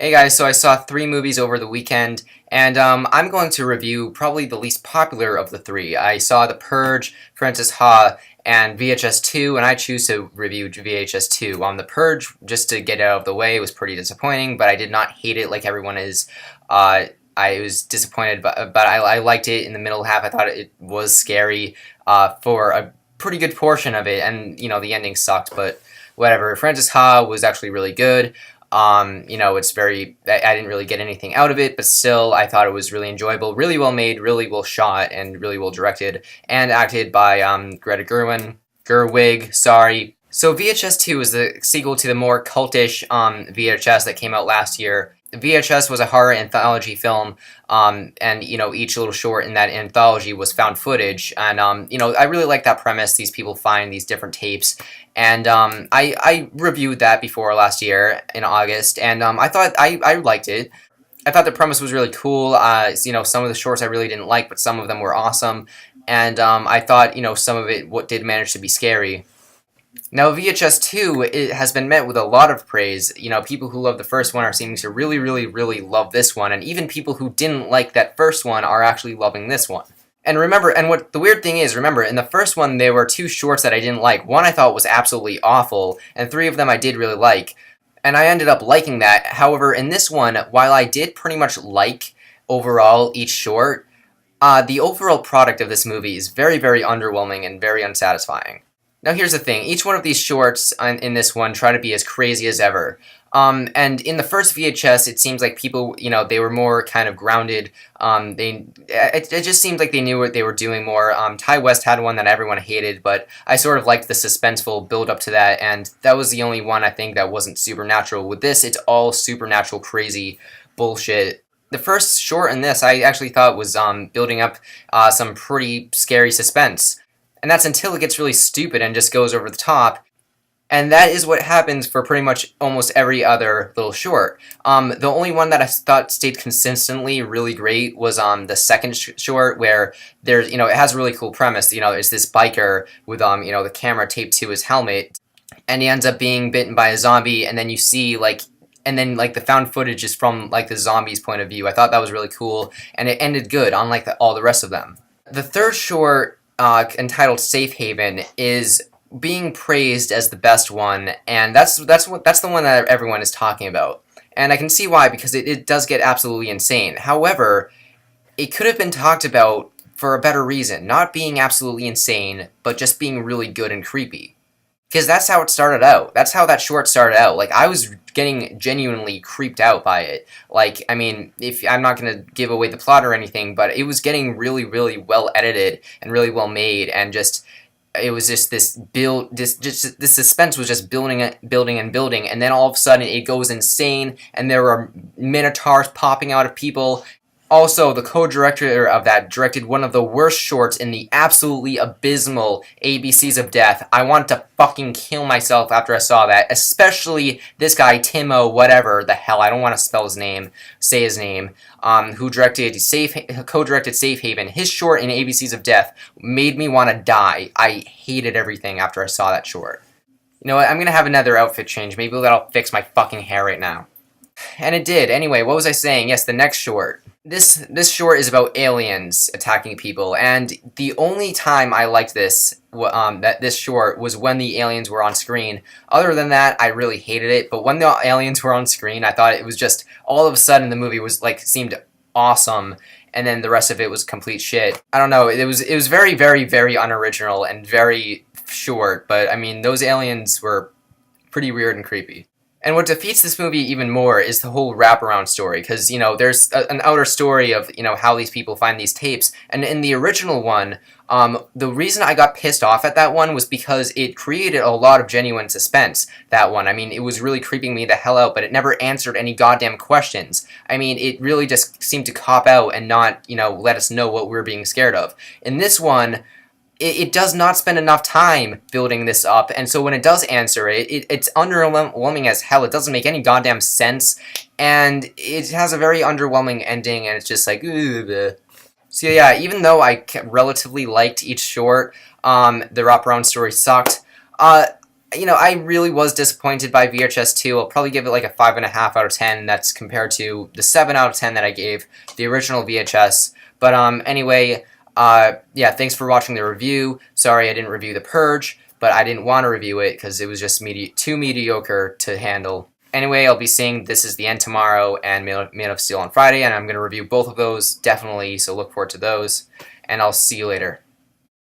Hey guys, so I saw 3 movies over the weekend, and I'm going to review probably the least popular of the 3. I saw The Purge, Frances Ha, and VHS 2, and I choose to review VHS 2. The Purge, just to get it out of the way, was pretty disappointing, but I did not hate it like everyone is. I was disappointed, but I liked it in the middle half. I thought it was scary for a pretty good portion of it, and the ending sucked, but whatever. Frances Ha was actually really good. It's I didn't really get anything out of it, but still, I thought it was really enjoyable, really well made, really well shot, and really well directed, and acted by, Greta Gerwig, sorry. So VHS 2 is the sequel to the more cultish, VHS that came out last year. VHS was a horror anthology film, and each little short in that anthology was found footage, and I really like that premise. These people find these different tapes, and I reviewed that before last year in August, and I thought I liked it. I thought the premise was really cool. Some of the shorts I really didn't like, but some of them were awesome, and I thought some of it did manage to be scary. Now, VHS 2 it has been met with a lot of praise. People who love the first one are seeming to really, really, really love this one, and even people who didn't like that first one are actually loving this one. And remember, and what the weird thing is, remember, in the first one there were 2 shorts that I didn't like. One I thought was absolutely awful, and 3 of them I did really like. And I ended up liking that. However, in this one, while I did pretty much like overall each short, the overall product of this movie is very, very underwhelming and very unsatisfying. Now here's the thing, each one of these shorts in this one try to be as crazy as ever. And in the first VHS, it seems like people, they were more kind of grounded. It just seemed like they knew what they were doing more. Ty West had one that everyone hated, but I sort of liked the suspenseful build up to that, and that was the only one I think that wasn't supernatural. With this, it's all supernatural crazy bullshit. The first short in this, I actually thought was building up some pretty scary suspense. And that's until it gets really stupid and just goes over the top. And that is what happens for pretty much almost every other little short. The only one that I thought stayed consistently really great was the second short, where there's, it has a really cool premise. It's this biker with, the camera taped to his helmet, and he ends up being bitten by a zombie, and then you see, and then, the found footage is from, the zombie's point of view. I thought that was really cool, and it ended good, unlike all the rest of them. The third short, entitled Safe Haven, is being praised as the best one, and that's the one that everyone is talking about. And I can see why, because it does get absolutely insane. However, it could have been talked about for a better reason, not being absolutely insane, but just being really good and creepy. Because that's how it started out. That's how that short started out. I was getting genuinely creeped out by it. If I'm not going to give away the plot or anything, but it was getting really, really well edited and really well made, and it was just this suspense was just building and building, and then all of a sudden it goes insane, and there are minotaurs popping out of people. Also, the co-director of that directed one of the worst shorts in the absolutely abysmal ABCs of Death. I wanted to fucking kill myself after I saw that, especially this guy, Timo, whatever the hell, I don't want to say his name, who co-directed Safe Haven. His short in ABCs of Death made me want to die. I hated everything after I saw that short. You know what, I'm gonna have another outfit change. Maybe that'll fix my fucking hair right now. And it did. Anyway, what was I saying? Yes, the next short. This short is about aliens attacking people, and the only time I liked this short was when the aliens were on screen. Other than that, I really hated it. But when the aliens were on screen, I thought it was just all of a sudden the movie was seemed awesome, and then the rest of it was complete shit. I don't know. It was very, very, very unoriginal and very short. But I mean, those aliens were pretty weird and creepy. And what defeats this movie even more is the whole wraparound story, because, there's an outer story of, how these people find these tapes, and in the original one, the reason I got pissed off at that one was because it created a lot of genuine suspense, that one. I mean, it was really creeping me the hell out, but it never answered any goddamn questions. I mean, it really just seemed to cop out and not, let us know what we were being scared of. In this one, it does not spend enough time building this up, and so when it does answer it's underwhelming as hell. It doesn't make any goddamn sense, and it has a very underwhelming ending, and it's just like, ugh. So yeah, even though I relatively liked each short, the wraparound story sucked. I really was disappointed by VHS 2. I'll probably give it like a 5.5 out of 10. That's compared to the 7 out of 10 that I gave the original VHS. But anyway, yeah, thanks for watching the review. Sorry I didn't review The Purge, but I didn't want to review it because it was just too mediocre to handle. Anyway, I'll be seeing This Is the End tomorrow and Man of Steel on Friday, and I'm going to review both of those, definitely, so look forward to those, and I'll see you later.